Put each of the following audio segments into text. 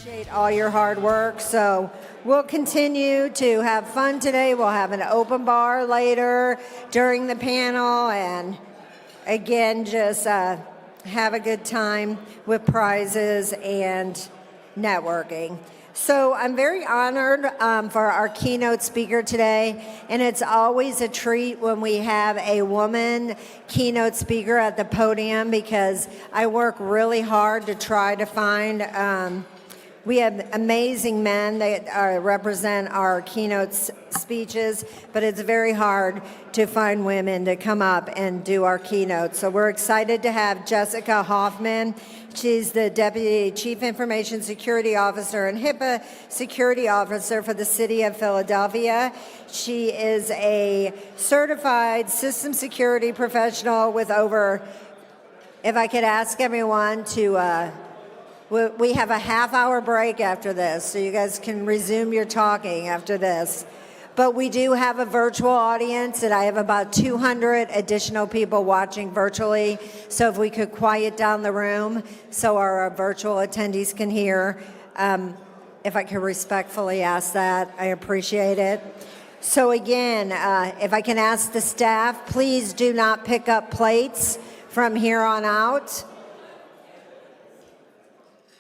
Appreciate all your hard work. So we'll continue to have fun today. We'll have an open bar later during the panel, and again, just have a good time with prizes and networking. So I'm very honored for our keynote speaker today, and it's always a treat when we have a woman keynote speaker at the podium because I work really hard to try to find we have amazing men that represent our keynote speeches, but it's very hard to find women to come up and do our keynote. So we're excited to have Jessica Hoffman. She's the Deputy Chief Information Security Officer and HIPAA Security Officer for the City of Philadelphia. She is a certified system security professional with over, if I could ask everyone to, we have a half-hour break after this, so you guys can resume your talking after this. But we do have a virtual audience, and I have about 200 additional people watching virtually. So if we could quiet down the room so our virtual attendees can hear, if I could respectfully ask that, I appreciate it. So again, if I can ask the staff, please do not pick up plates from here on out.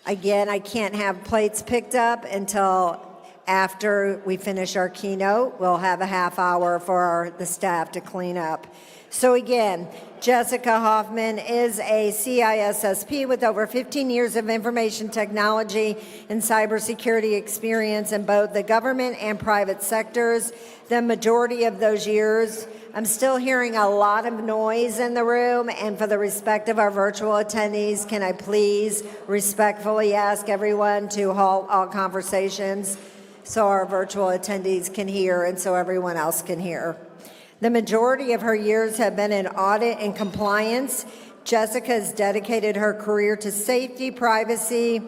Again, I can't have plates picked up until after we finish our keynote. We'll have a half hour for the staff to clean up. So again, Jessica Hoffman is a CISSP with over 15 years of information technology and cybersecurity experience in both the government and private sectors. The majority of those years, I'm still hearing a lot of noise in the room, and for the respect of our virtual attendees, can I please respectfully ask everyone to halt all conversations so our virtual attendees can hear and so everyone else can hear. The majority of her years have been in audit and compliance. Jessica has dedicated her career to safety, privacy,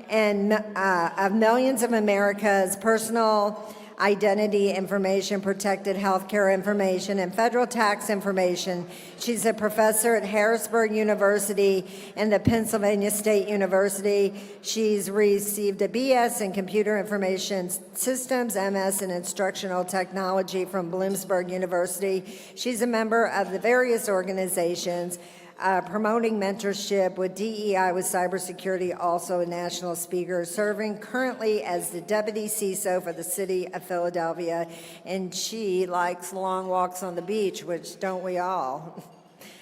and of millions of America's personal identity information, protected healthcare information, and federal tax information. She's a professor at Harrisburg University and the Pennsylvania State University. She's received a BS in Computer Information Systems, MS in Instructional Technology from Bloomsburg University. She's a member of the various organizations promoting mentorship with DEI with cybersecurity, also a national speaker, serving currently as the Deputy CISO for the City of Philadelphia. And she likes long walks on the beach, which don't we all?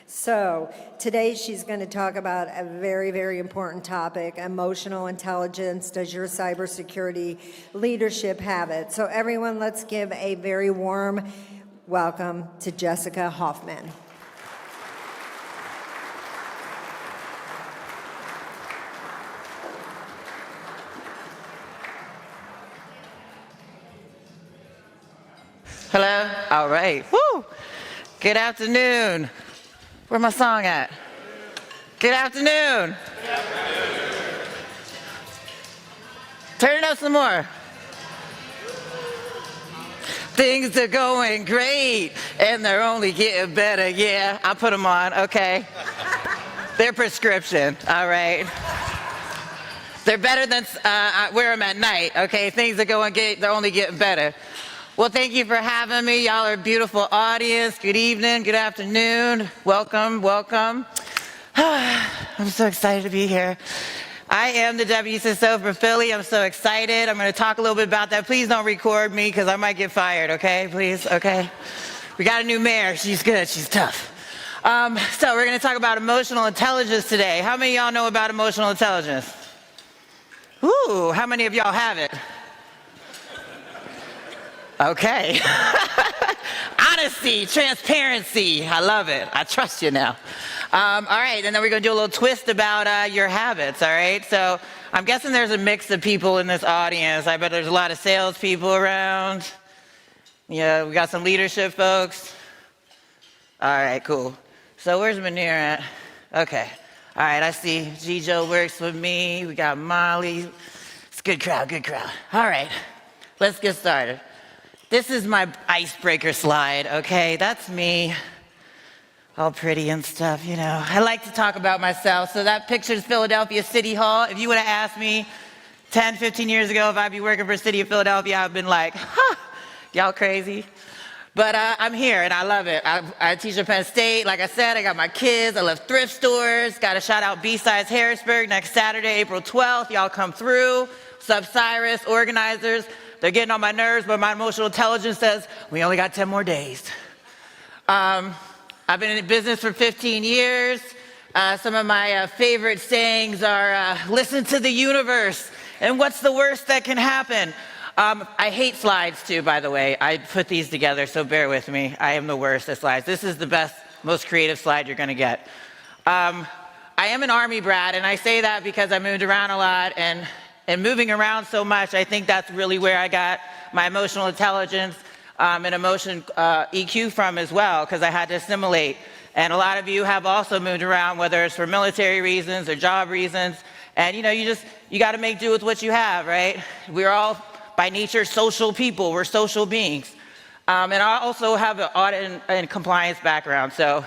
So today she's going to talk about a very, very important topic, emotional intelligence. Does your cybersecurity leadership have it? So everyone, let's give a very warm welcome to Jessica Hoffman. Hello? All right. Woo! Good afternoon. Where my song at? Good afternoon. Good afternoon. Turn it up some more. Things are going great, and they're only getting better. Yeah, I put them on, okay? They're prescription, all right? They're better than I wear them at night, okay? Things are going great, they're only getting better. Well, thank you for having me. Y'all are a beautiful audience. Good evening, good afternoon. Welcome, welcome. I'm so excited to be here. I am the Deputy CISO for Philly. I'm so excited. I'm going to talk a little bit about that. Please don't record me because I might get fired, okay? Please, okay? We got a new mayor. She's good. She's tough. So we're going to talk about emotional intelligence today. How many of y'all know about emotional intelligence? Ooh, how many of y'all have it? Okay. Honesty, transparency. I love it. I trust you now. All right, and then we're going to do a little twist about your habits, all right? So I'm guessing there's a mix of people in this audience. I bet there's a lot of salespeople around. Yeah, we got some leadership folks. All right, cool. So where's Manir at? Okay. All right, I see Gijo works with me. We got Molly. It's a good crowd, good crowd. All right, let's get started. This is my icebreaker slide, okay? That's me, all pretty and stuff, you know. I like to talk about myself. So that picture is Philadelphia City Hall. If you would have asked me 10, 15 years ago, if I'd be working for the city of Philadelphia, I've been like, huh, y'all crazy. But I'm here and I love it. I teach at Penn State. Like I said, I got my kids. I love thrift stores. Got to shout out B-Sides Harrisburg next Saturday, April 12th. Y'all come through. Sub Cyrus, organizers. They're getting on my nerves, but my emotional intelligence says, we only got 10 more days. I've been in business for 15 years. Some of my favorite sayings are, listen to the universe, and what's the worst that can happen? I hate slides too, by the way. I put these together, so bear with me. I am the worst at slides. This is the best, most creative slide you're gonna get. I am an Army brat, and I say that because I moved around a lot, and moving around so much, I think that's really where I got my emotional intelligence and emotion EQ from as well, because I had to assimilate. And a lot of you have also moved around, whether it's for military reasons or job reasons, and you gotta make do with what you have, right? We're all, by nature, social people. We're social beings. And I also have an audit and compliance background, so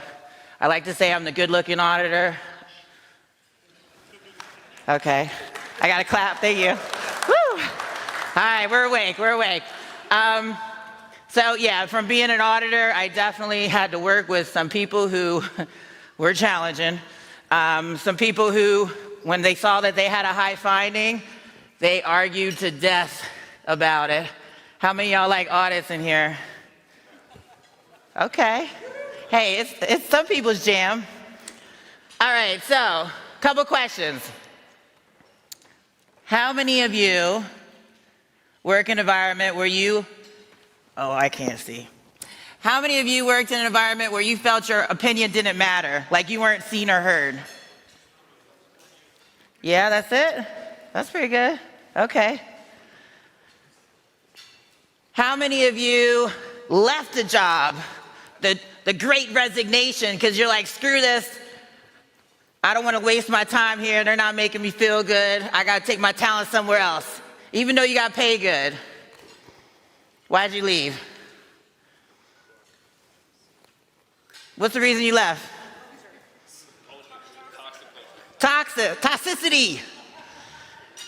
I like to say I'm the good-looking auditor. Okay, I got to clap, thank you. Woo! All right, we're awake. So yeah, from being an auditor, I definitely had to work with some people who were challenging. Some people who, when they saw that they had a high finding, they argued to death about it. How many of y'all like audits in here? Okay. Hey, it's some people's jam. All right, so, couple questions. How many of you work in an environment where you, oh, I can't see. How many of you worked in an environment where you felt your opinion didn't matter, like you weren't seen or heard? Yeah, that's it? That's pretty good. Okay. How many of you left a job, the great resignation, because you're like, screw this, I don't want to waste my time here, they're not making me feel good, I got to take my talent somewhere else, even though you got paid good. Why'd you leave? What's the reason you left? Toxicity.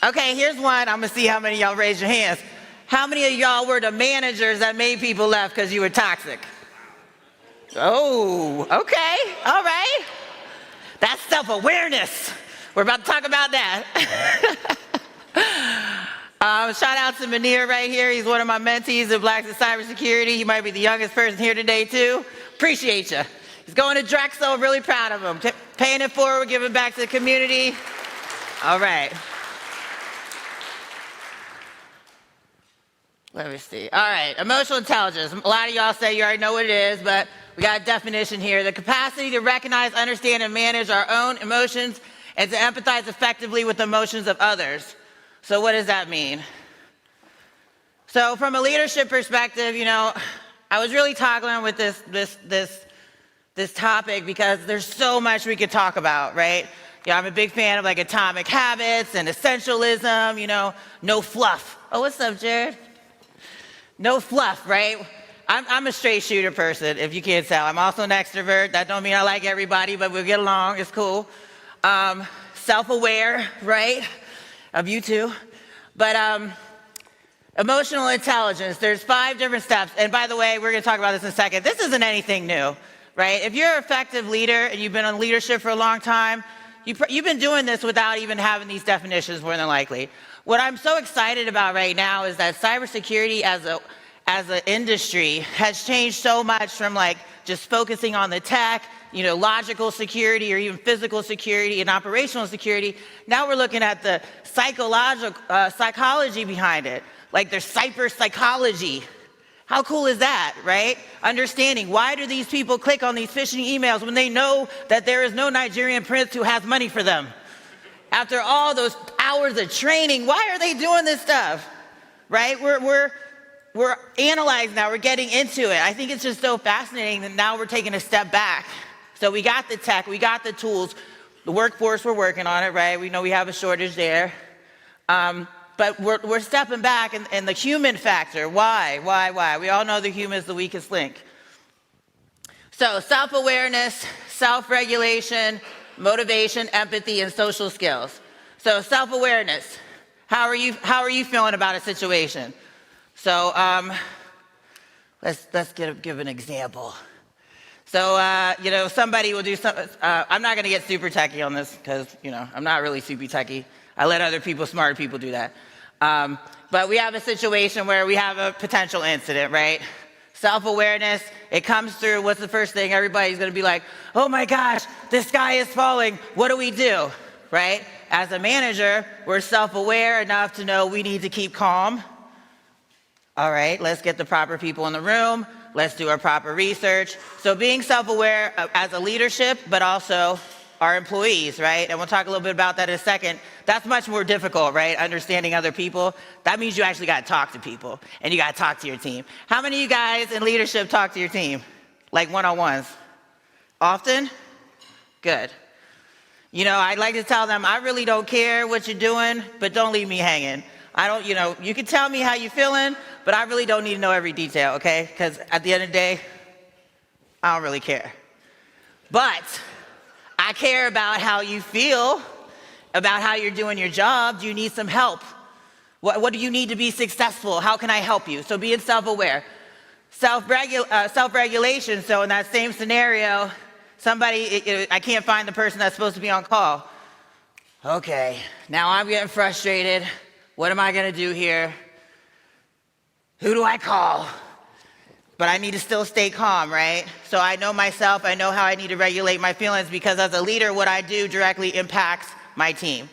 Okay, here's one, I'm going to see how many of y'all raise your hands. How many of y'all were the managers that made people left because you were toxic? Oh, okay, all right. That's self-awareness. We're about to talk about that. Shout out to Munir right here. He's one of my mentees at Blacks in CyberSecurity. He might be the youngest person here today too. Appreciate you. He's going to Drexel, really proud of him. Paying it forward, giving back to the community. All right. Let me see. All right, emotional intelligence. A lot of y'all say you already know what it is, but we got a definition here. The capacity to recognize, understand, and manage our own emotions and to empathize effectively with the emotions of others. So what does that mean? So from a leadership perspective, I was really toggling with this topic because there's so much we could talk about, right? I'm a big fan of like atomic habits and essentialism, no fluff. Oh, what's up, Jared? No fluff, right? I'm a straight shooter person, if you can't tell. I'm also an extrovert. That don't mean I like everybody, but we'll get along. It's cool. Self-aware, right? Of you too. But emotional intelligence, there's 5 different steps. And by the way, we're going to talk about this in a second. This isn't anything new, right? If you're an effective leader and you've been in leadership for a long time, you've been doing this without even having these definitions more than likely. What I'm so excited about right now is that cybersecurity as an industry has changed so much from like just focusing on the tech, logical security or even physical security and operational security. Now we're looking at the psychology behind it. Like there's cyber-psychology. How cool is that, right? Understanding why do these people click on these phishing emails when they know that there is no Nigerian prince who has money for them? After all those hours of training, why are they doing this stuff, right? We're analyzing now, we're getting into it. I think it's just so fascinating that now we're taking a step back. So we got the tech, we got the tools, the workforce, we're working on it, right? We know we have a shortage there. But we're stepping back and the human factor, why? We all know the human is the weakest link. So self-awareness, self-regulation, motivation, empathy, and social skills. So self-awareness. How are you feeling about a situation? So let's give an example. So somebody will do something. I'm not going to get super techie on this because I'm not really super techie. I let other people, smarter people, do that. But we have a situation where we have a potential incident, right? Self-awareness, it comes through. What's the first thing? Everybody's going to be like, oh my gosh, this guy is falling. What do we do, right? As a manager, we're self-aware enough to know we need to keep calm. All right, let's get the proper people in the room. Let's do our proper research. So being self-aware as a leadership, but also our employees, right? And we'll talk a little bit about that in a second. That's much more difficult, right? Understanding other people. That means you actually got to talk to people and you got to talk to your team. How many of you guys in leadership talk to your team? Like one-on-ones? Often? Good. I'd like to tell them, I really don't care what you're doing, but don't leave me hanging. You can tell me how you're feeling, but I really don't need to know every detail, okay? Because at the end of the day, I don't really care. But I care about how you feel, about how you're doing your job. Do you need some help? What do you need to be successful? How can I help you? So being self-aware. Self-regulation, so in that same scenario, I can't find the person that's supposed to be on call. Okay, now I'm getting frustrated. What am I going to do here? Who do I call? But I need to still stay calm, right? So I know myself, I know how I need to regulate my feelings because as a leader, what I do directly impacts my team.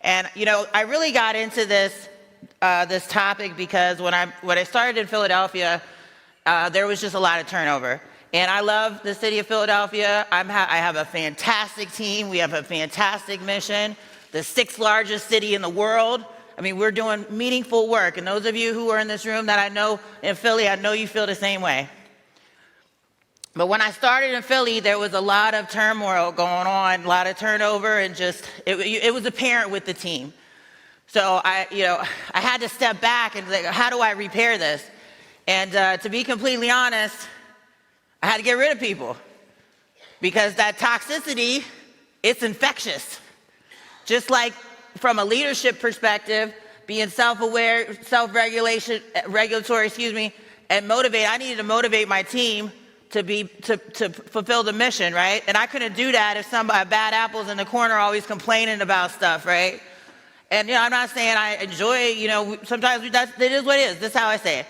And I really got into this topic because when I started in Philadelphia, there was just a lot of turnover. And I love the city of Philadelphia. I have a fantastic team. We have a fantastic mission. The 6th largest city in the world. I mean, we're doing meaningful work. And those of you who are in this room that I know in Philly, I know you feel the same way. But when I started in Philly, there was a lot of turmoil going on, a lot of turnover, and it was apparent with the team. So I had to step back and think, how do I repair this? And to be completely honest, I had to get rid of people because that toxicity, it's infectious. Just like from a leadership perspective, being self-aware, regulatory, and motivate. I needed to motivate my team to fulfill the mission, right? And I couldn't do that if somebody bad apples in the corner always complaining about stuff, right? And I'm not saying I enjoy, sometimes it is what it is. This is how I say it.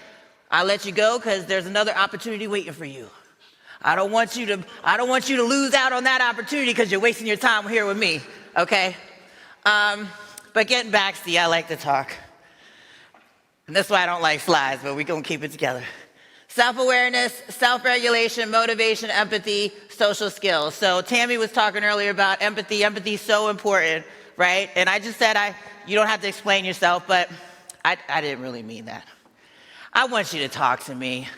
I'll let you go because there's another opportunity waiting for you. I don't want you to lose out on that opportunity because you're wasting your time here with me, okay? But getting back, see, I like to talk. And that's why I don't like slides, but we're going to keep it together. Self-awareness, self-regulation, motivation, empathy, social skills. So Tammy was talking earlier about empathy. Empathy is so important, right? And I just said you don't have to explain yourself, but I didn't really mean that. I want you to talk to me.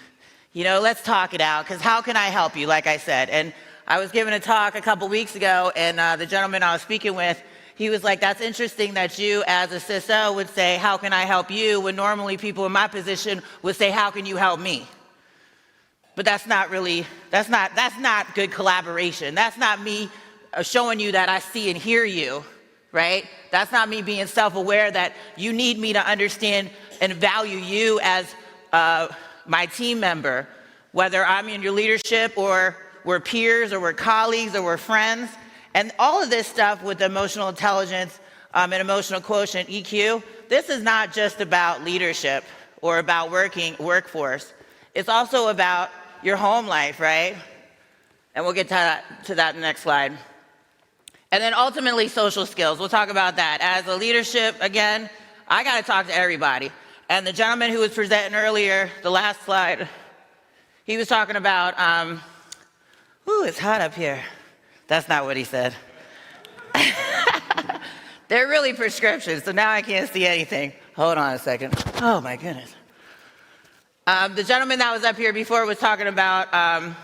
Let's talk it out, because how can I help you, like I said? And I was giving a talk a couple weeks ago, and the gentleman I was speaking with, he was like, that's interesting that you as a CISO would say, how can I help you, when normally people in my position would say, how can you help me? But that's not good collaboration. That's not me showing you that I see and hear you, right? That's not me being self-aware that you need me to understand and value you as my team member, whether I'm in your leadership or we're peers or we're colleagues or we're friends. And all of this stuff with emotional intelligence and emotional quotient, EQ, this is not just about leadership or about workforce. It's also about your home life, right? And we'll get to that in the next slide. And then ultimately, social skills. We'll talk about that. As a leadership, again, I got to talk to everybody. And the gentleman who was presenting earlier, the last slide, he was talking about, it's hot up here. That's not what he said. They're really prescriptions, so now I can't see anything. Hold on a second. Oh, my goodness. The gentleman that was up here before was talking about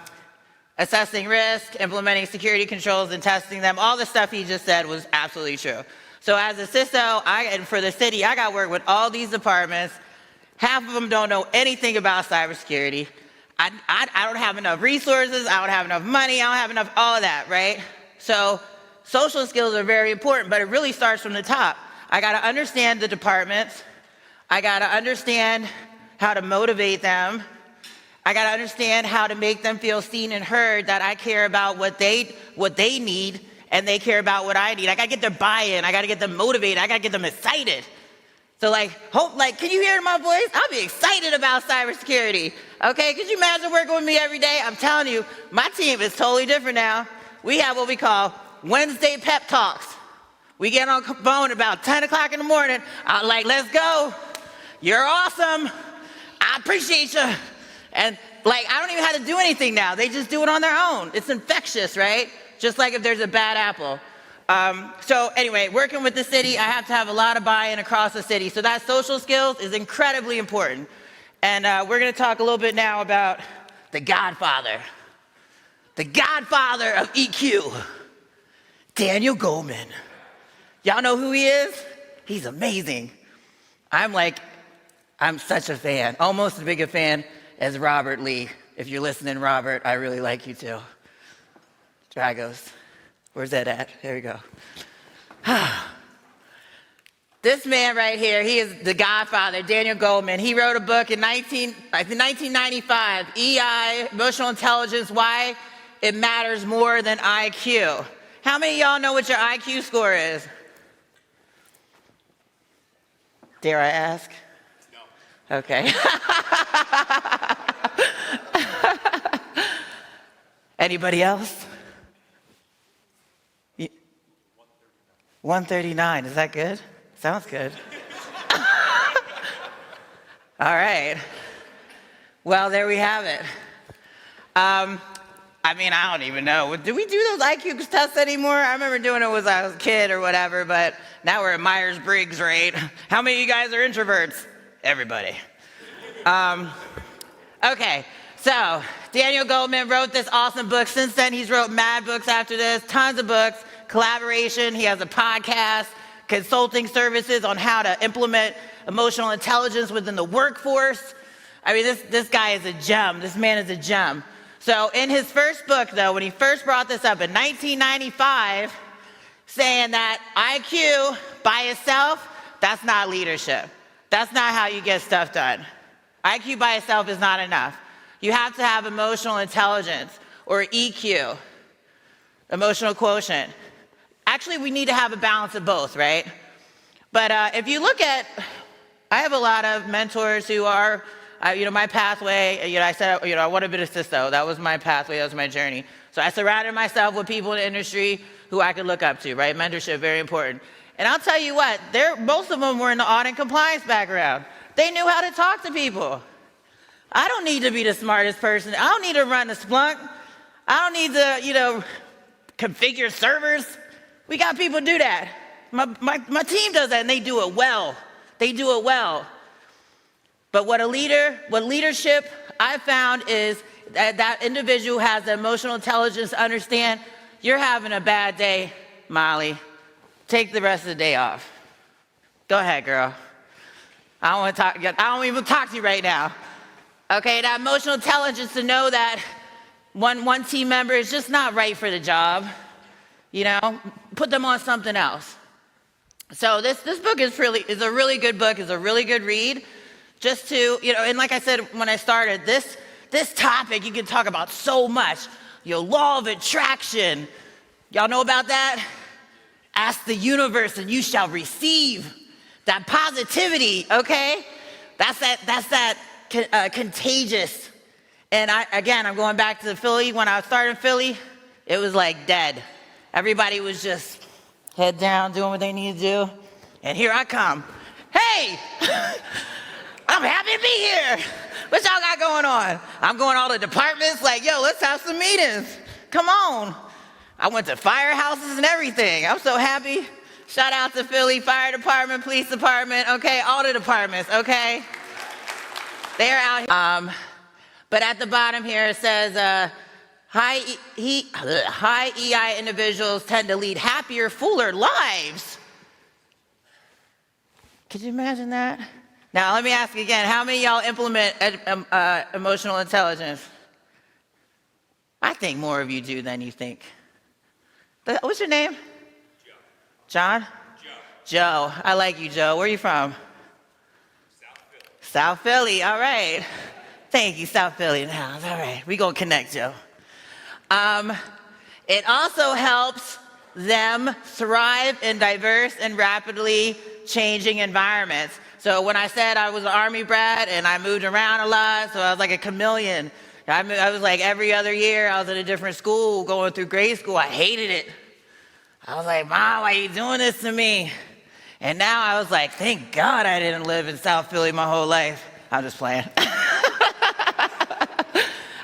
assessing risk, implementing security controls, and testing them. All the stuff he just said was absolutely true. So as a CISO, and for the city, I got to work with all these departments. Half of them don't know anything about cybersecurity. I don't have enough resources. I don't have enough money. I don't have enough all of that, right? So social skills are very important, but it really starts from the top. I got to understand the departments. I got to understand how to motivate them. I got to understand how to make them feel seen and heard, that I care about what they need and they care about what I need. I got to get their buy-in. I got to get them motivated. I got to get them excited. So can you hear my voice? I'll be excited about cybersecurity. Okay, could you imagine working with me every day? I'm telling you, my team is totally different now. We have what we call Wednesday pep talks. We get on the phone about 10 o'clock in the morning. I'm like, let's go. You're awesome. I appreciate you. And I don't even have to do anything now. They just do it on their own. It's infectious, right? Just like if there's a bad apple. So anyway, working with the city, I have to have a lot of buy-in across the city. So that social skills is incredibly important. And we're going to talk a little bit now about the godfather of EQ, Daniel Goleman. Y'all know who he is? He's amazing. I'm such a fan, almost as big a fan as Robert Lee. If you're listening, Robert, I really like you too. Dragos. Where's that at? There we go. This man right here, he is the godfather, Daniel Goleman. He wrote a book in 1995, EI, Emotional Intelligence, Why It Matters More Than IQ. How many of y'all know what your IQ score is? Dare I ask? No. Okay. Anybody else? 139, is that good? Sounds good. All right. Well, there we have it. I don't even know. Do we do those IQ tests anymore? I remember doing it when I was a kid or whatever, but now we're at Myers-Briggs, right? How many of you guys are introverts? Everybody. Okay, so Daniel Goleman wrote this awesome book. Since then, he's wrote mad books after this, tons of books. Collaboration, he has a podcast, consulting services on how to implement emotional intelligence within the workforce. This guy is a gem. This man is a gem. So in his first book, though, when he first brought this up in 1995, saying that IQ by itself, that's not leadership. That's not how you get stuff done. IQ by itself is not enough. You have to have emotional intelligence, or EQ, emotional quotient. Actually, we need to have a balance of both, right? But if you look at, I have a lot of mentors who are, my pathway, I said, I want to be a CISO. That was my pathway, that was my journey. So I surrounded myself with people in the industry who I could look up to, right? Mentorship, very important. And I'll tell you what, most of them were in the audit and compliance background. They knew how to talk to people. I don't need to be the smartest person. I don't need to run a Splunk. I don't need to, configure servers. We got people do that. My team does that, and they do it well. They do it well. But what leadership I found is that individual has the emotional intelligence to understand, you're having a bad day, Molly. Take the rest of the day off. Go ahead, girl. I don't even talk to you right now. Okay, that emotional intelligence to know that one team member is just not right for the job. Put them on something else. So this book is a really good book, is a really good read. Just to, and like I said when I started, this topic you can talk about so much. Law of attraction. Y'all know about that? Ask the universe and you shall receive. That positivity, okay? That's that contagious. And I'm going back to Philly. When I started in Philly, it was like dead. Everybody was just head down, doing what they need to do. And here I come. Hey, I'm happy to be here. What y'all got going on? I'm going all the departments let's have some meetings. Come on. I went to firehouses and everything. I'm so happy. Shout out to Philly Fire Department, Police Department, okay, all the departments, okay? They're out here. But at the bottom here it says, high EI individuals tend to lead happier, fuller lives. Could you imagine that? Now let me ask again, how many of y'all implement emotional intelligence? I think more of you do than you think. What's your name? John. Joe. I like you, Joe. Where are you from? South Philly. All right. Thank you, South Philly in the house. All right. We're going to connect, Joe. It also helps them thrive in diverse and rapidly changing environments. So when I said I was an Army brat and I moved around a lot, so I was like a chameleon. I was like every other year, I was at a different school, going through grade school. I hated it. I was like, Mom, why are you doing this to me? And now I was like, thank God I didn't live in South Philly my whole life. I'm just playing.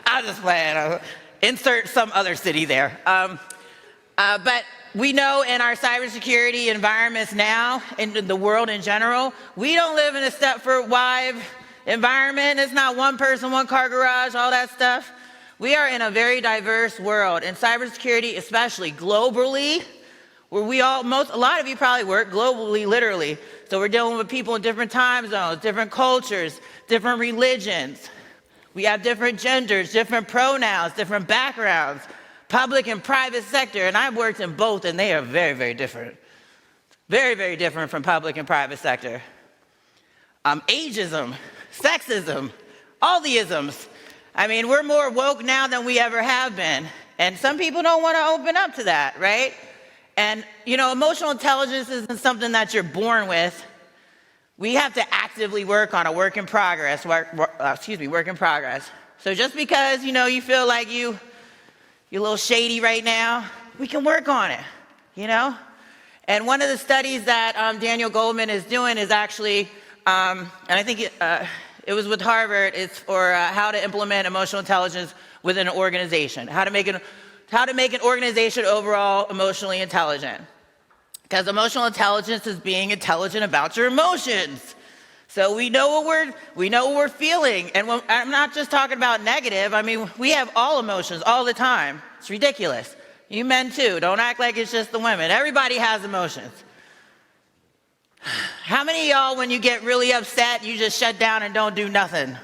I'm just playing. Insert some other city there. But we know in our cybersecurity environments now, in the world in general, we don't live in a Stepford Wives environment. It's not one person, one car garage, all that stuff. We are in a very diverse world, and cybersecurity, especially globally, where a lot of you probably work globally, literally. So we're dealing with people in different time zones, different cultures, different religions. We have different genders, different pronouns, different backgrounds, public and private sector, and I've worked in both, and they are very, very different. Very, very different from public and private sector. Ageism, sexism, all the isms. I mean, we're more woke now than we ever have been, and some people don't want to open up to that, right? And, emotional intelligence isn't something that you're born with. We have to actively work on a work in progress. So just because, you feel like you're a little shady right now, we can work on it, And one of the studies that Daniel Goleman is doing is actually, and I think it was with Harvard, it's for how to implement emotional intelligence within an organization, how to make an organization overall emotionally intelligent. Because emotional intelligence is being intelligent about your emotions. So we know what we're feeling, and I'm not just talking about negative. I mean, we have all emotions all the time. It's ridiculous. You men too. Don't act like it's just the women. Everybody has emotions. How many of y'all, when you get really upset, you just shut down and don't do nothing?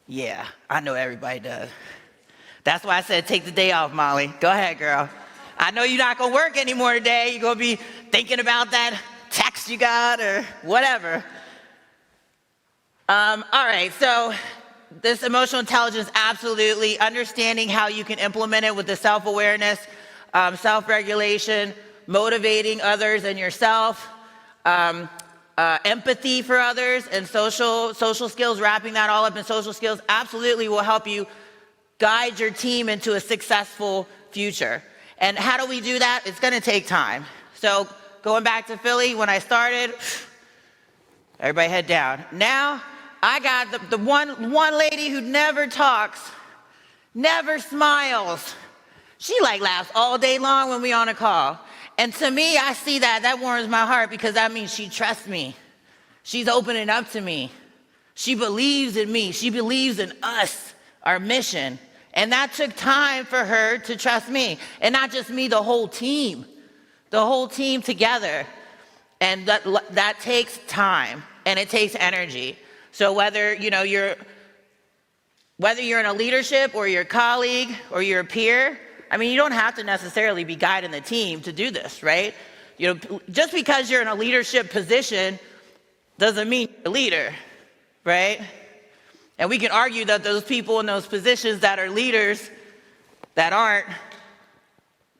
Yeah, I know everybody does. That's why I said take the day off, Molly. Go ahead, girl. I know you're not going to work anymore today. You're going to be thinking about that text you got or whatever. All right, so this emotional intelligence, absolutely understanding how you can implement it with the self-awareness, self-regulation, motivating others and yourself, empathy for others, and social skills, wrapping that all up in social skills, absolutely will help you guide your team into a successful future. And how do we do that? It's going to take time. So going back to Philly, when I started, everybody head down. Now, I got the one lady who never talks, never smiles. She laughs all day long when we on a call. And to me, I see that warms my heart, because that means she trusts me. She's opening up to me. She believes in me. She believes in us, our mission. And that took time for her to trust me. And not just me, the whole team together. And that takes time, and it takes energy. So whether you're in a leadership, or you're a colleague, or you're a peer, I mean, you don't have to necessarily be guiding the team to do this, right? Just because you're in a leadership position doesn't mean you're a leader, right? And we can argue that those people in those positions that are leaders that aren't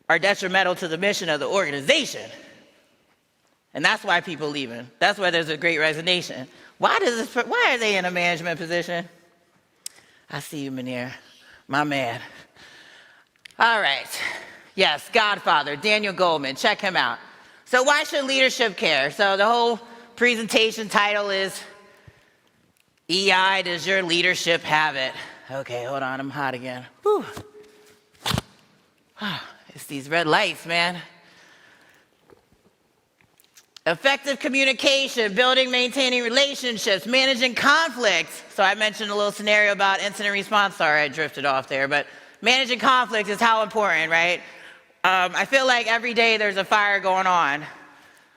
are detrimental to the mission of the organization. And that's why people are leaving. That's why there's a great resignation. Why are they in a management position? I see you, Munir, my man. All right. Yes, Godfather, Daniel Goleman. Check him out. So why should leadership care? So the whole presentation title is EI, does your leadership have it? Okay, hold on, I'm hot again. Whew. It's these red lights, man. Effective communication, building, maintaining relationships, managing conflicts. So I mentioned a little scenario about incident response. Sorry, I drifted off there, but managing conflicts is how important, right? I feel like every day there's a fire going on.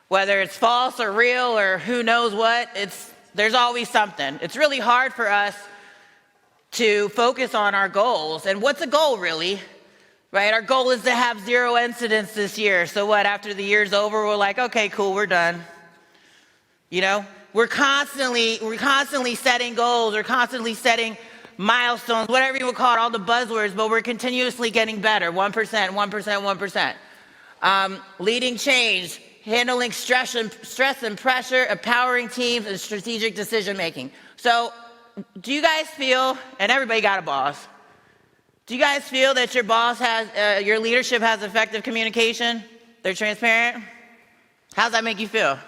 Whether it's false or real or who knows what, there's always something. It's really hard for us to focus on our goals. And what's a goal, really? right? Our goal is to have 0 incidents this year. So what, after the year's over, we're like, okay, cool, we're done. You know, we're constantly setting goals, we're constantly setting milestones, whatever you would call it, all the buzzwords, but we're continuously getting better, 1%, 1%, 1%. Leading change, handling stress and pressure, empowering teams, and strategic decision making. So do you guys feel, and everybody got a boss, do you guys feel that your boss has, your leadership has effective communication? They're transparent? How's that make you feel?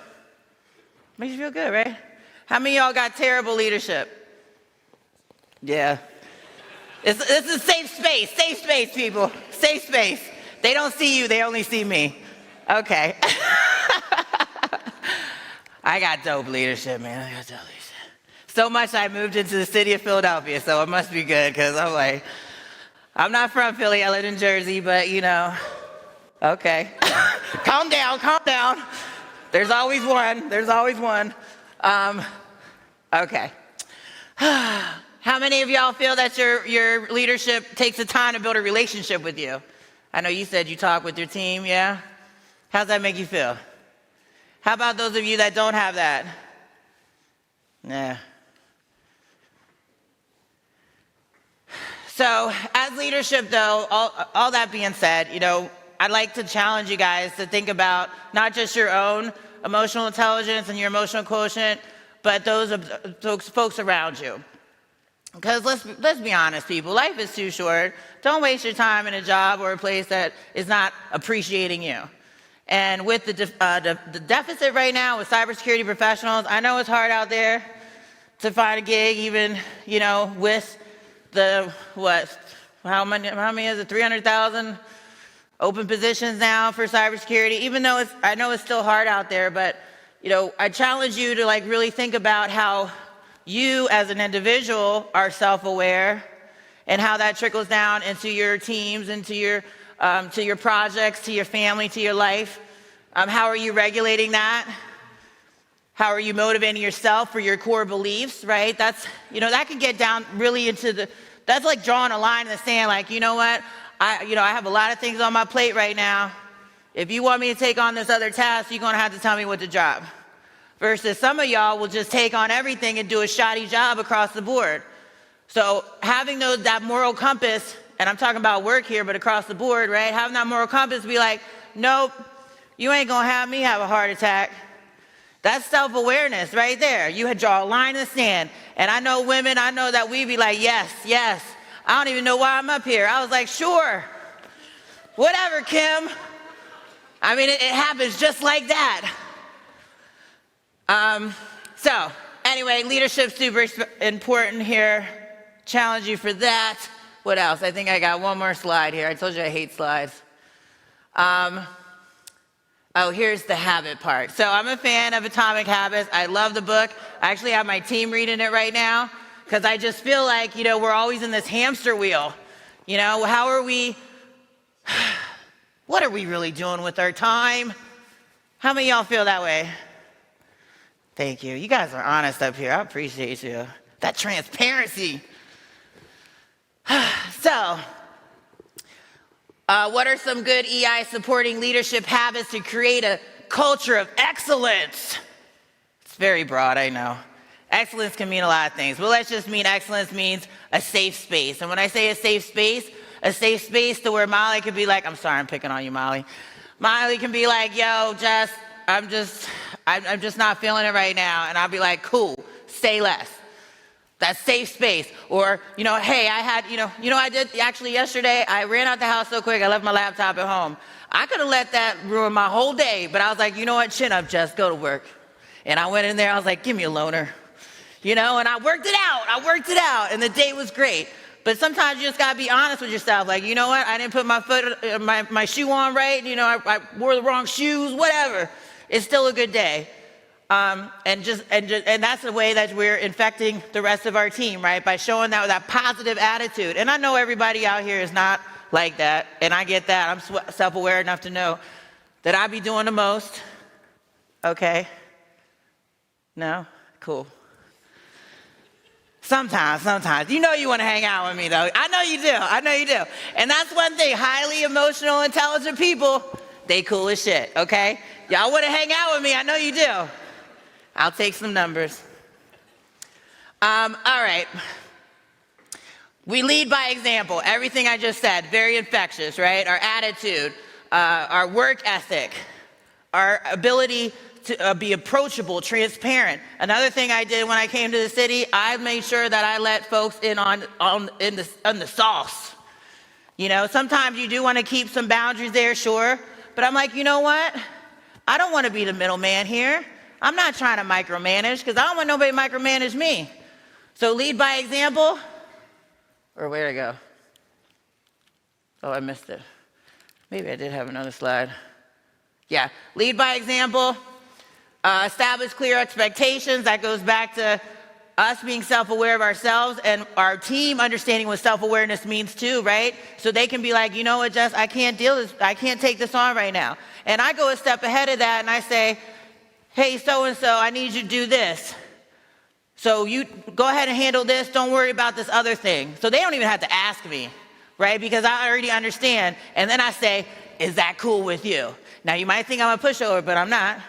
Makes you feel good, right? How many of y'all got terrible leadership? Yeah. This is safe space, people, safe space. They don't see you, they only see me. Okay. I got dope leadership, man, I got dope leadership. So much I moved into the city of Philadelphia, so it must be good, because I'm like, I'm not from Philly, I live in Jersey, but you know, okay. Calm down. There's always one. Okay. How many of y'all feel that your leadership takes the time to build a relationship with you? I know you said you talk with your team, yeah? How's that make you feel? How about those of you that don't have that? Nah. So as leadership though, all that being said, you know, I'd like to challenge you guys to think about not just your own emotional intelligence and your emotional quotient, but those folks around you. Because let's be honest, people, life is too short. Don't waste your time in a job or a place that is not appreciating you. And with the deficit right now with cybersecurity professionals, I know it's hard out there to find a gig, even, you know, with the, how many is it, 300,000 open positions now for cybersecurity, even though I know it's still hard out there, but you know, I challenge you to like really think about how you as an individual are self-aware and how that trickles down into your teams, into your to your projects, to your family, to your life. How are you regulating that? How are you motivating yourself for your core beliefs, right? That's, you know, that can get down really into that's like drawing a line in the sand, like, you know what? I have a lot of things on my plate right now. If you want me to take on this other task, you're gonna have to tell me what to drop. Versus some of y'all will just take on everything and do a shoddy job across the board. So having that moral compass, and I'm talking about work here, but across the board, right? Having that moral compass be like, nope, you ain't gonna have me have a heart attack. That's self-awareness right there. You had draw a line in the sand. And I know women, I know that we be like, yes, yes. I don't even know why I'm up here. I was like, sure, whatever, Kim. I mean, it happens just like that. So anyway, leadership's super important here. Challenge you for that. What else? I think I got one more slide here. I told you I hate slides. Oh, here's the habit part. So I'm a fan of Atomic Habits. I love the book. I actually have my team reading it right now because I just feel like, you know, we're always in this hamster wheel. You know, what are we really doing with our time? How many of y'all feel that way? Thank you. You guys are honest up here. I appreciate you. That transparency. So, what are some good EI supporting leadership habits to create a culture of excellence? It's very broad, I know. Excellence can mean a lot of things, but let's just mean excellence means a safe space. And when I say a safe space to where Molly could be like, I'm sorry, I'm picking on you, Molly. Molly can be like, yo, Jess, I'm just not feeling it right now. And I'll be like, cool, say less. That safe space. Or, you know, hey, I did actually yesterday, I ran out the house so quick, I left my laptop at home. I could have let that ruin my whole day, but I was like, you know what, chin up, Jess, go to work. And I went in there, I was like, give me a loaner. You know, and I worked it out, and the day was great. But sometimes you just gotta be honest with yourself, like, you know what, I didn't put my shoe on right, you know, I wore the wrong shoes, whatever. It's still a good day. And that's the way that we're infecting the rest of our team, right? By showing that positive attitude. And I know everybody out here is not like that, and I get that. I'm self-aware enough to know that I be doing the most. Okay? No? Cool. Sometimes. You know you want to hang out with me, though. I know you do. And that's one thing. Highly emotional, intelligent people, they cool as shit, okay? Y'all want to hang out with me. I know you do. I'll take some numbers. All right. We lead by example. Everything I just said, very infectious, right? Our attitude, our work ethic, our ability to be approachable, transparent. Another thing I did when I came to the city, I made sure that I let folks in on the sauce. You know, sometimes you do want to keep some boundaries there, sure. But I'm like, you know what? I don't want to be the middleman here. I'm not trying to micromanage because I don't want nobody to micromanage me. So lead by example. Or where'd I go? Oh, I missed it. Maybe I did have another slide. Yeah, lead by example. Establish clear expectations. That goes back to us being self-aware of ourselves and our team understanding what self-awareness means too, right? So they can be like, you know what, Jess, I can't take this on right now. And I go a step ahead of that and I say, hey, so-and-so, I need you to do this. So you go ahead and handle this. Don't worry about this other thing. So they don't even have to ask me, right? Because I already understand. And then I say, is that cool with you? Now you might think I'm a pushover, but I'm not.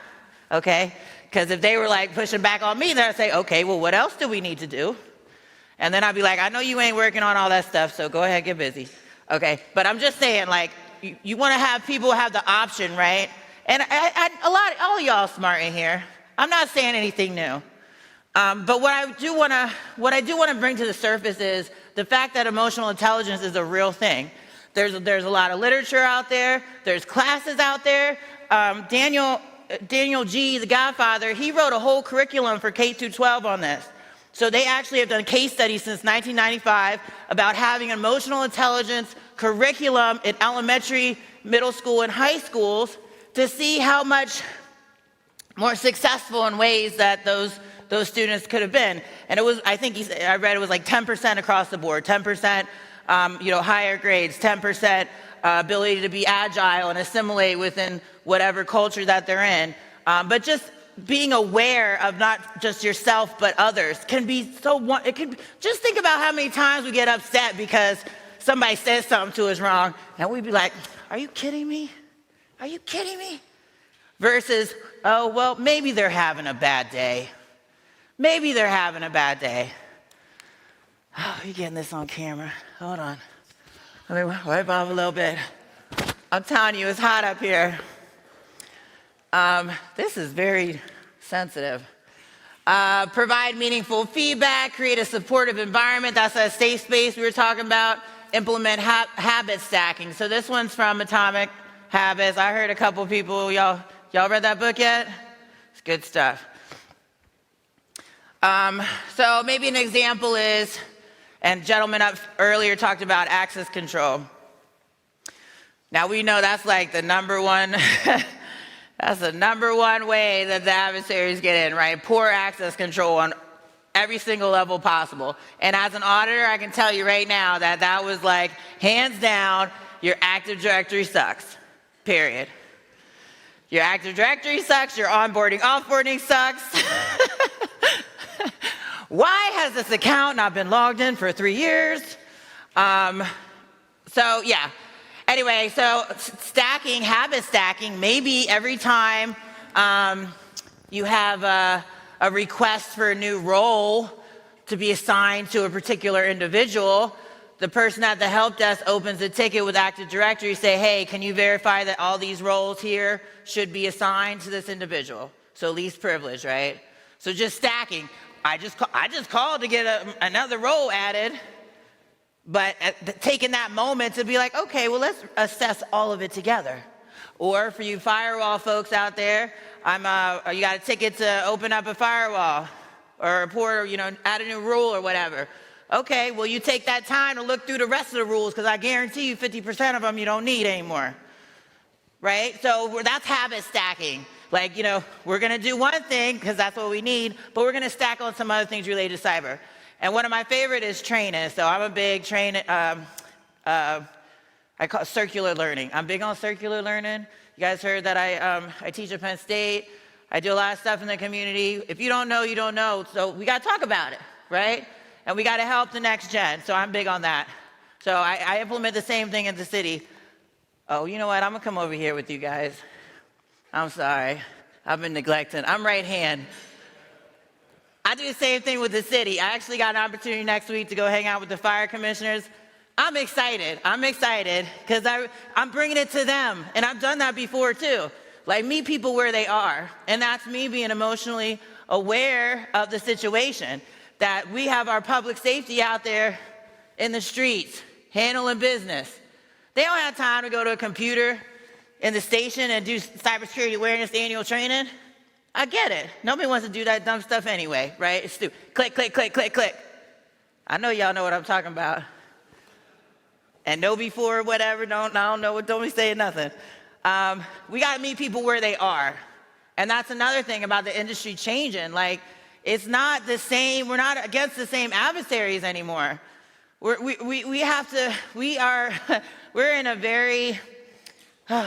Okay? Because if they were like pushing back on me, then I'd say, okay, well, what else do we need to do? And then I'd be like, I know you ain't working on all that stuff, so go ahead, get busy. Okay? But I'm just saying, like, you want to have people have the option, right? And all of y'all smart in here. I'm not saying anything new. But what I do want to bring to the surface is the fact that emotional intelligence is a real thing. There's a lot of literature out there. There's classes out there. Daniel G., the Godfather, he wrote a whole curriculum for K through 12 on this. So they actually have done case studies since 1995 about having emotional intelligence curriculum in elementary, middle school, and high schools to see how much more successful in ways that those students could have been. And it was, I read it was like 10% across the board, 10% higher grades, 10% ability to be agile and assimilate within whatever culture that they're in. But just being aware of not just yourself but others can be just think about how many times we get upset because somebody says something to us wrong and we'd be like, are you kidding me? Are you kidding me? Versus, oh, well, maybe they're having a bad day. Maybe they're having a bad day. Oh, you're getting this on camera. Hold on. Let me wipe off a little bit. I'm telling you, it's hot up here. This is very sensitive. Provide meaningful feedback, create a supportive environment. That's that safe space we were talking about. Implement habit stacking. So this one's from Atomic Habits. I heard a couple people, y'all read that book yet? It's good stuff. So maybe an example is, and gentleman up earlier talked about access control. Now we know that's like the number one, that's the number one way that the adversaries get in, right? Poor access control on every single level possible. And as an auditor, I can tell you right now that was like, hands down, your Active Directory sucks, period. Your Active Directory sucks, your onboarding, offboarding sucks. Why has this account not been logged in for 3 years? So yeah. Anyway, so stacking, habit stacking, maybe every time you have a request for a new role to be assigned to a particular individual, the person at the help desk opens a ticket with Active Directory, say, hey, can you verify that all these roles here should be assigned to this individual? So least privilege, right? So just stacking. I just called to get another role added, but taking that moment to be like, okay, well, let's assess all of it together. Or for you firewall folks out there, you got a ticket to open up a firewall or report, add a new rule or whatever. Okay, well, you take that time to look through the rest of the rules because I guarantee you 50% of them you don't need anymore, right? So that's habit stacking. Like, we're going to do one thing because that's what we need, but we're going to stack on some other things related to cyber. And one of my favorite is training. So I'm a big I call it circular learning. I'm big on circular learning. You guys heard that I teach at Penn State. I do a lot of stuff in the community. If you don't know, you don't know. So we got to talk about it, right? And we got to help the next gen, so I'm big on that. So I implement the same thing in the city. Oh, you know what? I'm going to come over here with you guys. I'm sorry. I've been neglecting. I'm right hand. I do the same thing with the city. I actually got an opportunity next week to go hang out with the fire commissioners. I'm excited. I'm excited because I'm bringing it to them. And I've done that before too. Like, meet people where they are. And that's me being emotionally aware of the situation. That we have our public safety out there in the streets, handling business. They don't have time to go to a computer in the station and do cybersecurity awareness annual training. I get it. Nobody wants to do that dumb stuff anyway, right? It's stupid. Click, click, click, click, click. I know y'all know what I'm talking about. And no before, whatever, I don't know, don't be saying nothing. We gotta meet people where they are. And that's another thing about the industry changing. Like, it's not the same, we're not against the same adversaries anymore. We're in a very, it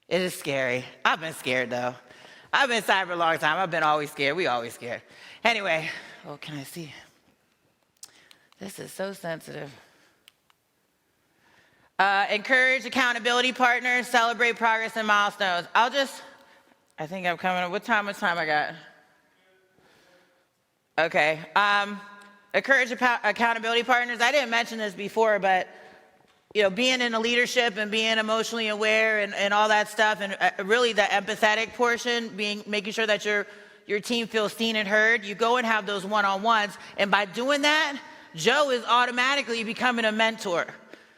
is scary. I've been scared though. I've been cyber a long time. I've been always scared. We always scared. Anyway, oh, can I see? This is so sensitive. Encourage accountability partners, celebrate progress and milestones. I think I'm coming up. What time I got? Okay. Encourage accountability partners. I didn't mention this before, but being in the leadership and being emotionally aware and all that stuff, and really the empathetic portion, making sure that your team feels seen and heard. You go and have those one-on-ones, and by doing that, Joe is automatically becoming a mentor.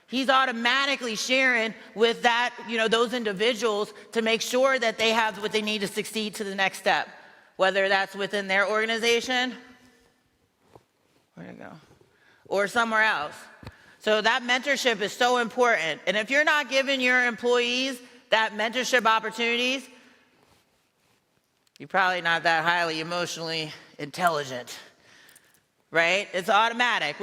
He's automatically sharing with that, those individuals to make sure that they have what they need to succeed to the next step, whether that's within their organization, where'd it go, or somewhere else. So that mentorship is so important. And if you're not giving your employees that mentorship opportunities, you're probably not that highly emotionally intelligent, right? It's automatic.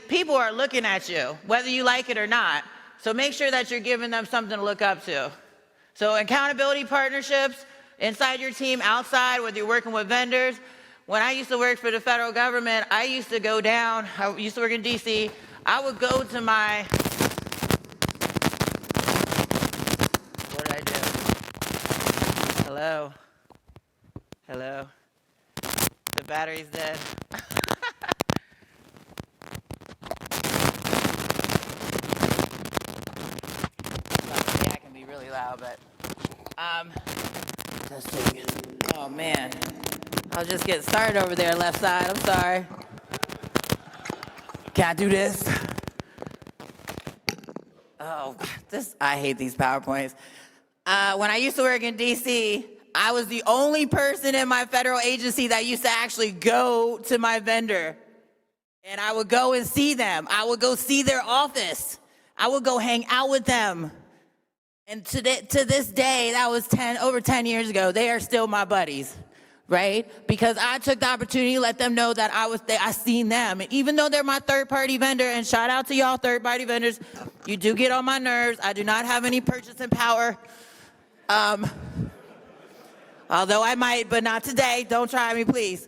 People are looking at you, whether you like it or not. So make sure that you're giving them something to look up to. So accountability partnerships inside your team, outside, whether you're working with vendors. When I used to work for the federal government, I used to go down, I used to work in DC, I would go to my, what did I do? Hello? The battery's dead. I can be really loud, but, testing. Oh man, I'll just get started over there, left side, I'm sorry. Can I do this? Oh, I hate these PowerPoints. When I used to work in DC, I was the only person in my federal agency that used to actually go to my vendor. And I would go and see them. I would go see their office. I would go hang out with them. And to this day, that was over 10 years ago, they are still my buddies. Right? Because I took the opportunity to let them know that I seen them. And even though they're my third-party vendor, and shout out to y'all third-party vendors, you do get on my nerves. I do not have any purchasing power. Although I might, but not today. Don't try me, please.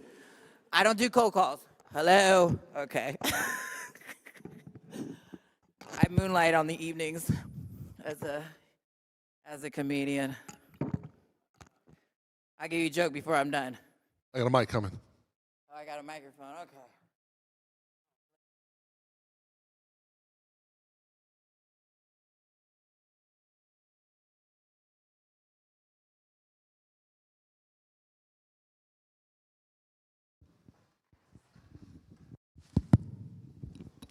I don't do cold calls. Hello? Okay. I moonlight on the evenings as a comedian. I'll give you a joke before I'm done. I got a mic coming. Oh, I got a microphone, okay.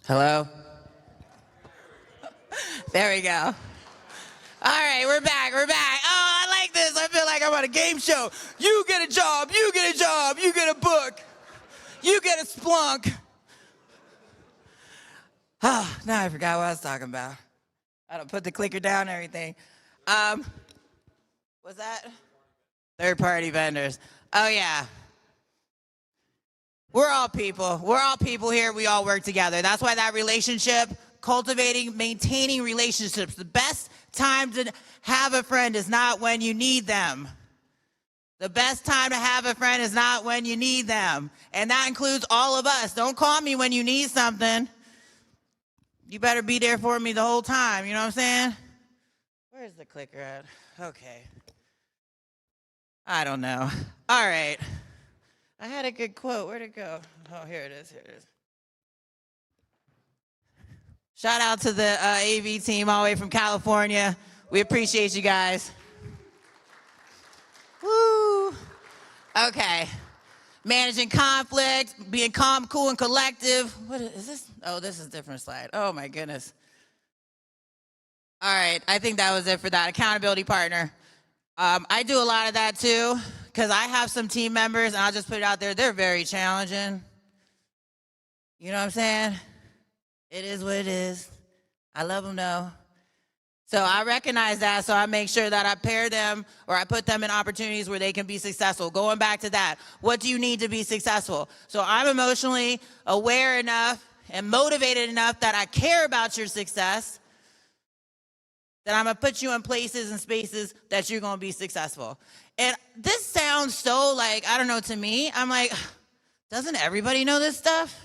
Hello? There we go. All right, we're back. Oh, I like this. I feel like I'm on a game show. You get a job, you get a book, you get a Splunk. Oh, now I forgot what I was talking about. I don't put the clicker down and everything. What's that? Third-party vendors. Oh, yeah. We're all people here. We all work together. That's why that relationship, cultivating, maintaining relationships, the best time to have a friend is not when you need them. The best time to have a friend is not when you need them. And that includes all of us. Don't call me when you need something. You better be there for me the whole time. You know what I'm saying? Where's the clicker at? Okay. I don't know. All right. I had a good quote. Where'd it go? Oh, here it is. Here it is. Shout out to the AV team all the way from California. We appreciate you guys. Woo. Okay. Managing conflict, being calm, cool, and collective. What is this? Oh, this is a different slide. Oh, my goodness. All right. I think that was it for that. Accountability partner. I do a lot of that, too, because I have some team members, and I'll just put it out there. They're very challenging. You know what I'm saying? It is what it is. I love them, though. So I recognize that, so I make sure that I pair them or I put them in opportunities where they can be successful. Going back to that, what do you need to be successful? So I'm emotionally aware enough and motivated enough that I care about your success, that I'm going to put you in places and spaces that you're going to be successful. And this sounds so like, I don't know, to me, I'm like, doesn't everybody know this stuff?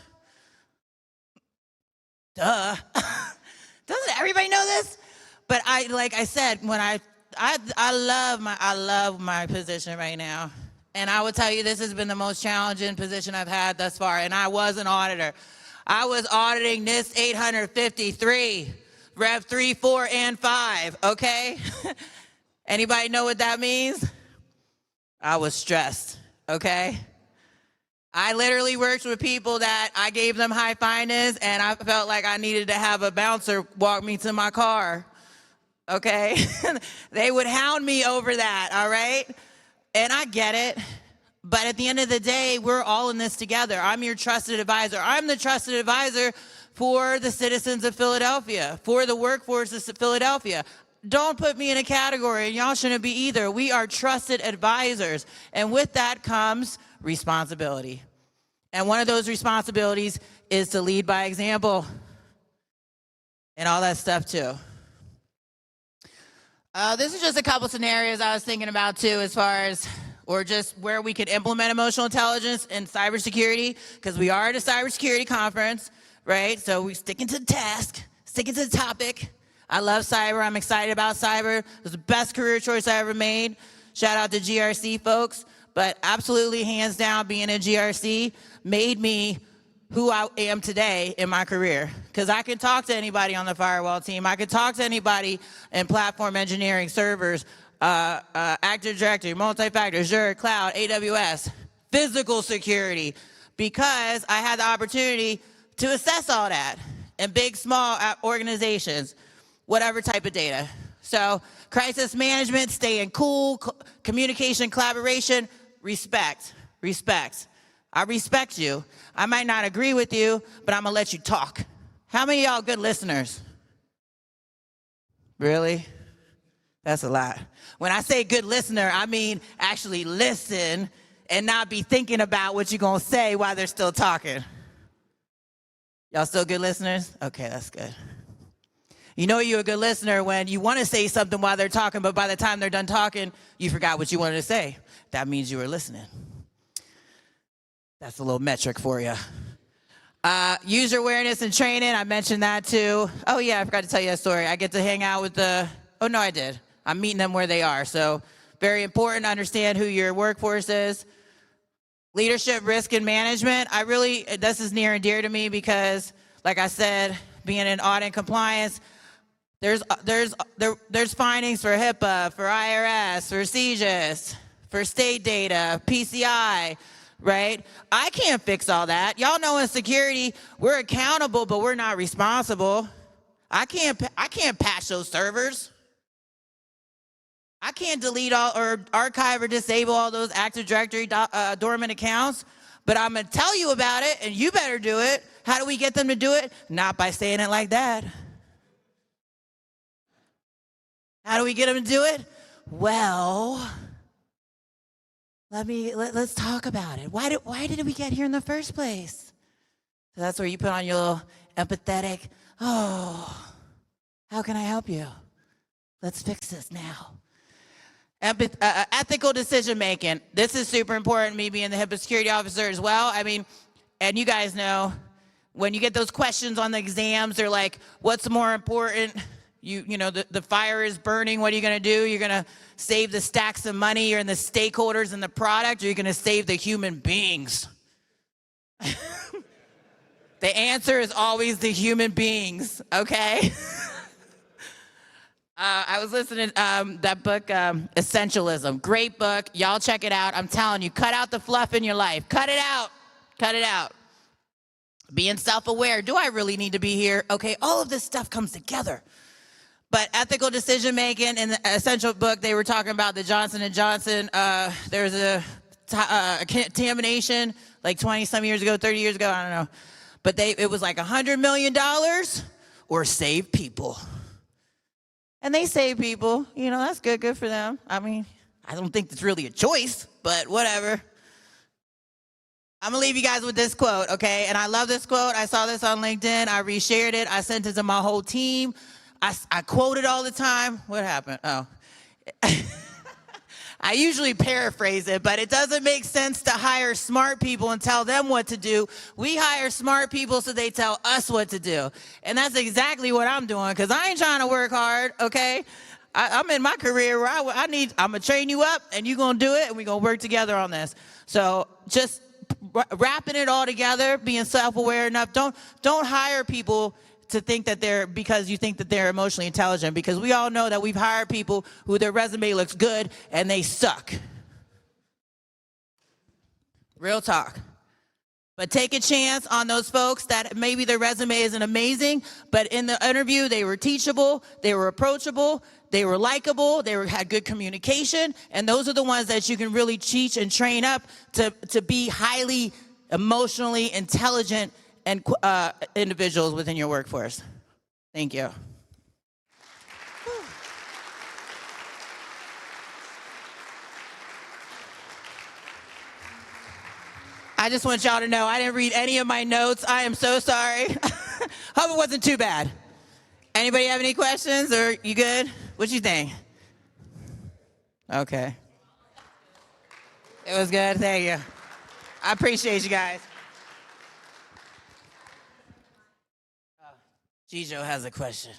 Duh. Doesn't everybody know this? But like I said, when I love my position right now. And I will tell you, this has been the most challenging position I've had thus far. And I was an auditor. I was auditing NIST 853, Rev 3, 4, and 5, okay? Anybody know what that means? I was stressed, okay? I literally worked with people that I gave them high finance, and I felt like I needed to have a bouncer walk me to my car. Okay? They would hound me over that, all right? And I get it. But at the end of the day, we're all in this together. I'm your trusted advisor. I'm the trusted advisor for the citizens of Philadelphia, for the workforce of Philadelphia. Don't put me in a category, and y'all shouldn't be either. We are trusted advisors. And with that comes responsibility. And one of those responsibilities is to lead by example and all that stuff, too. This is just a couple scenarios I was thinking about too, as far as, or just where we could implement emotional intelligence in cybersecurity, because we are at a cybersecurity conference, right? So we're sticking to the task, sticking to the topic. I love cyber. I'm excited about cyber. It was the best career choice I ever made. Shout out to GRC folks, but absolutely hands down, being in GRC made me who I am today in my career. Because I can talk to anybody on the firewall team. I can talk to anybody in platform engineering, servers, Active Directory, multi-factor, Azure, cloud, AWS, physical security, because I had the opportunity to assess all that in big, small organizations, whatever type of data. So crisis management, staying cool, communication, collaboration, respect. I respect you. I might not agree with you, but I'm gonna let you talk. How many of y'all good listeners? Really? That's a lot. When I say good listener, I mean actually listen and not be thinking about what you're gonna say while they're still talking. Y'all still good listeners? Okay, that's good. You know you're a good listener when you wanna say something while they're talking, but by the time they're done talking, you forgot what you wanted to say. That means you were listening. That's a little metric for you. User awareness and training, I mentioned that too. Oh yeah, I forgot to tell you a story. I get to hang out with oh no, I did. I'm meeting them where they are. So very important to understand who your workforce is. Leadership, risk, and management. This is near and dear to me because, like I said, being in audit and compliance, there's findings for HIPAA, for IRS, for CGIS, for state data, PCI, right? I can't fix all that. Y'all know in security, we're accountable, but we're not responsible. I can't patch those servers. I can't delete all or archive or disable all those Active Directory dormant accounts, but I'm gonna tell you about it and you better do it. How do we get them to do it? Not by saying it like that. How do we get them to do it? Well, let's talk about it. Why did we get here in the first place? So that's where you put on your little empathetic, oh, how can I help you? Let's fix this now. Ethical decision making. This is super important, me being the HIPAA security officer as well. I mean, and you guys know, when you get those questions on the exams, they're like, what's more important? You know, the fire is burning, what are you gonna do? You're gonna save the stacks of money or in the stakeholders in the product, or you're gonna save the human beings? The answer is always the human beings, okay? I was listening to that book, Essentialism. Great book. Y'all check it out. I'm telling you, cut out the fluff in your life. Cut it out. Cut it out. Being self-aware. Do I really need to be here? Okay, all of this stuff comes together. But ethical decision-making, in the Essential book, they were talking about the Johnson & Johnson. There's a contamination like 20-some years ago, 30 years ago, I don't know. But it was like $100 million or save people. And they save people. You know, that's good. Good for them. I mean, I don't think it's really a choice, but whatever. I'm going to leave you guys with this quote, okay? And I love this quote. I saw this on LinkedIn. I reshared it. I sent it to my whole team. I quote it all the time. What happened? Oh. I usually paraphrase it, but it doesn't make sense to hire smart people and tell them what to do. We hire smart people so they tell us what to do. And that's exactly what I'm doing, because I ain't trying to work hard, okay? I'm in my career where I'm going to train you up, and you're going to do it, and we're going to work together on this. So just wrapping it all together, being self-aware enough. Don't hire people to think that because you think that they're emotionally intelligent, because we all know that we've hired people who their resume looks good and they suck. Real talk. But take a chance on those folks that maybe their resume isn't amazing, but in the interview they were teachable, they were approachable, they were likable, had good communication, and those are the ones that you can really teach and train up to be highly emotionally intelligent and individuals within your workforce. Thank you. I just want y'all to know I didn't read any of my notes. I am so sorry. Hope it wasn't too bad. Anybody have any questions, or you good? What you think? Okay. It was good, thank you. I appreciate you guys. Gijo has a question.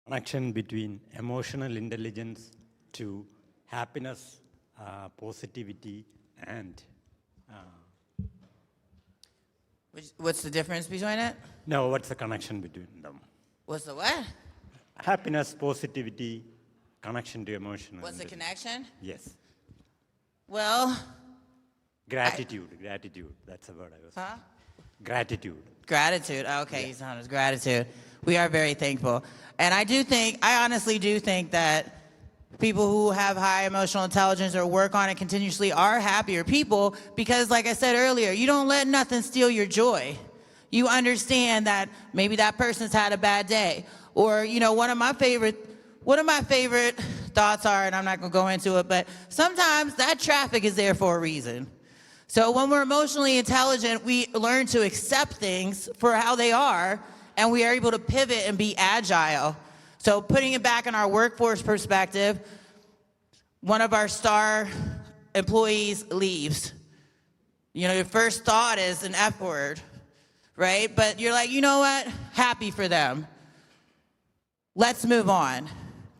Connection between emotional intelligence to happiness, positivity, and What's the difference between it? no, what's the connection between them? What's the what? Happiness, positivity, connection to emotional. What's the connection? Yes. Well, Gratitude. That's the word I was. huh? Gratitude. Gratitude. Okay, you sound as gratitude. We are very thankful. And I honestly do think that people who have high emotional intelligence or work on it continuously are happier people, because like I said earlier, you don't let nothing steal your joy. You understand that maybe that person's had a bad day. Or, you know, one of my favorite thoughts are, and I'm not gonna go into it, but sometimes that traffic is there for a reason. So when we're emotionally intelligent, we learn to accept things for how they are, and we are able to pivot and be agile. So putting it back in our workforce perspective, one of our star employees leaves. You know, your first thought is an F word, right? But you're like, you know what? Happy for them. Let's move on.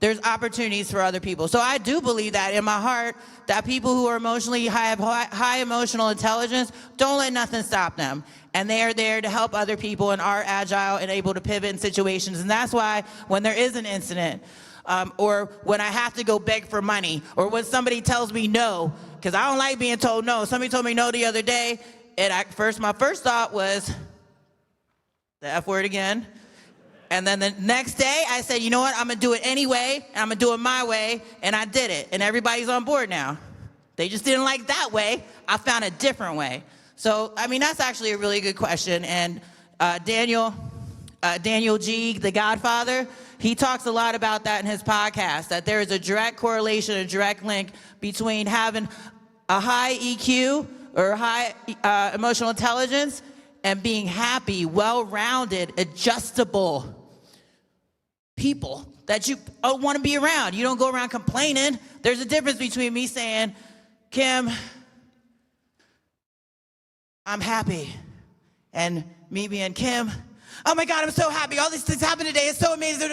There's opportunities for other people. So I do believe that in my heart, that people who are emotionally have high emotional intelligence, don't let nothing stop them. And they are there to help other people and are agile and able to pivot in situations. And that's why when there is an incident, or when I have to go beg for money, or when somebody tells me no, because I don't like being told no. Somebody told me no the other day, and my first thought was the F word again. And then the next day, I said, you know what, I'm gonna do it anyway, and I'm gonna do it my way, and I did it, and everybody's on board now. They just didn't like that way. I found a different way. So, I mean, that's actually a really good question, and Daniel G., the Godfather, he talks a lot about that in his podcast, that there is a direct correlation, a direct link between having a high EQ, or high emotional intelligence and being happy, well-rounded, adjustable people that you want to be around. You don't go around complaining. There's a difference between me saying, Kim, I'm happy, and me being Kim, oh my God, I'm so happy. All these things happened today. It's so amazing.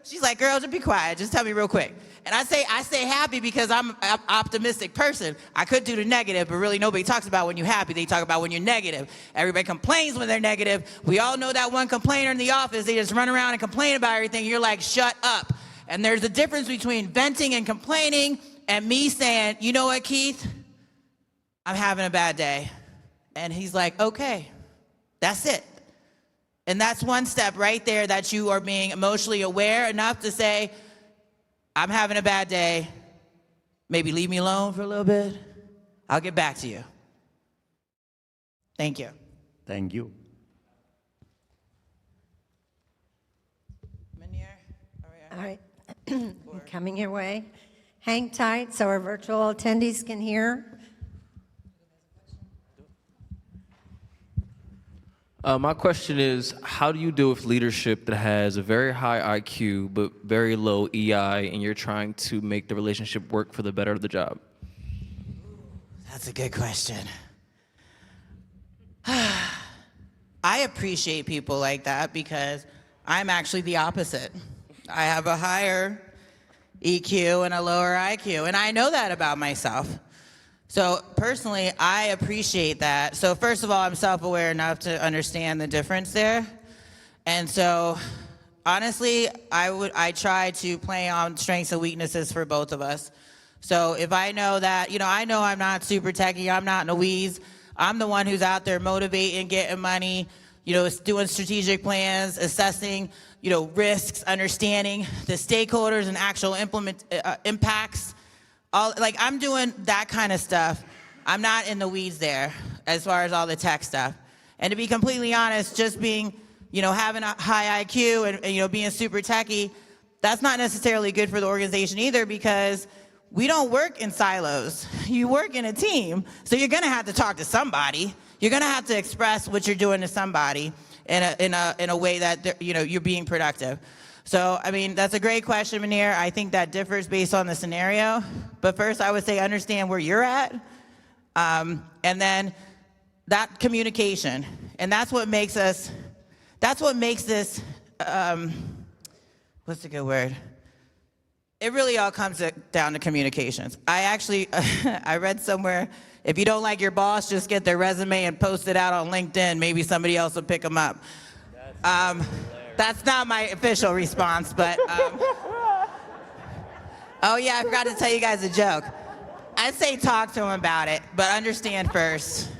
She's like, girl, just be quiet. Just tell me real quick. And I say happy because I'm an optimistic person. I could do the negative, but really nobody talks about when you're happy. They talk about when you're negative. Everybody complains when they're negative. We all know that one complainer in the office. They just run around and complain about everything. You're like, shut up. And there's a difference between venting and complaining and me saying, you know what, Keith? I'm having a bad day. And he's like, okay, that's it. And that's one step right there that you are being emotionally aware enough to say, I'm having a bad day. Maybe leave me alone for a little bit. I'll get back to you. Thank you. Thank you. All right, coming your way. Hang tight so our virtual attendees can hear. My question is, how do you deal with leadership that has a very high IQ but very low EI, and you're trying to make the relationship work for the better of the job? That's a good question. I appreciate people like that because I'm actually the opposite. I have a higher EQ and a lower IQ, and I know that about myself. So personally, I appreciate that. So first of all, I'm self-aware enough to understand the difference there. And so honestly, I try to play on strengths and weaknesses for both of us. So if I know that, I know I'm not super techie, I'm not in a wheeze, I'm the one who's out there motivating, getting money, doing strategic plans, assessing, risks, understanding the stakeholders and actual impacts. I'm doing that kind of stuff. I'm not in the weeds there as far as all the tech stuff. And to be completely honest, just being, having a high IQ and being super techie, that's not necessarily good for the organization either because we don't work in silos. You work in a team. So you're gonna have to talk to somebody. You're gonna have to express what you're doing to somebody in a way that, you're being productive. So, that's a great question, Munir. I think that differs based on the scenario. But first, I would say understand where you're at. And then that communication. And that's what makes this, what's a good word? It really all comes down to communications. I read somewhere, if you don't like your boss, just get their resume and post it out on LinkedIn. Maybe somebody else will pick them up. That's not my official response, but, oh yeah, I forgot to tell you guys a joke. I'd say talk to him about it, but understand first.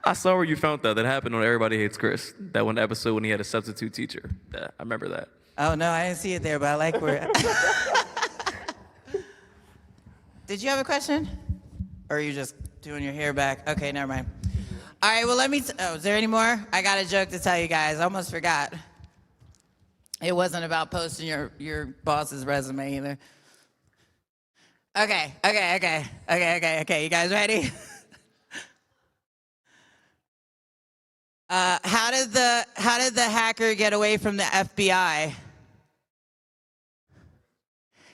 I saw where you found that. That happened on Everybody Hates Chris. That one episode when he had a substitute teacher. I remember that. Oh no, I didn't see it there, but I like where. Did you have a question? Or are you just doing your hair back? Okay, never mind. All right, well, is there any more? I got a joke to tell you guys. I almost forgot. It wasn't about posting your boss's resume either. Okay. You guys ready? How did the hacker get away from the FBI?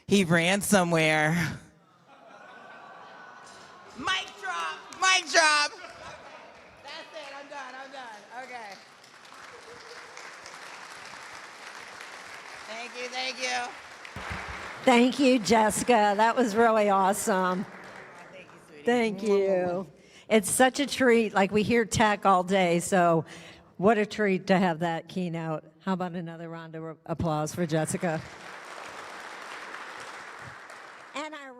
He ran somewhere. Mic drop. That's it, I'm done. Okay. Thank you. Thank you, Jessica. That was really awesome. Thank you, sweetie. Thank you. It's such a treat. We hear tech all day, so what a treat to have that keynote. How about another round of applause for Jessica? And our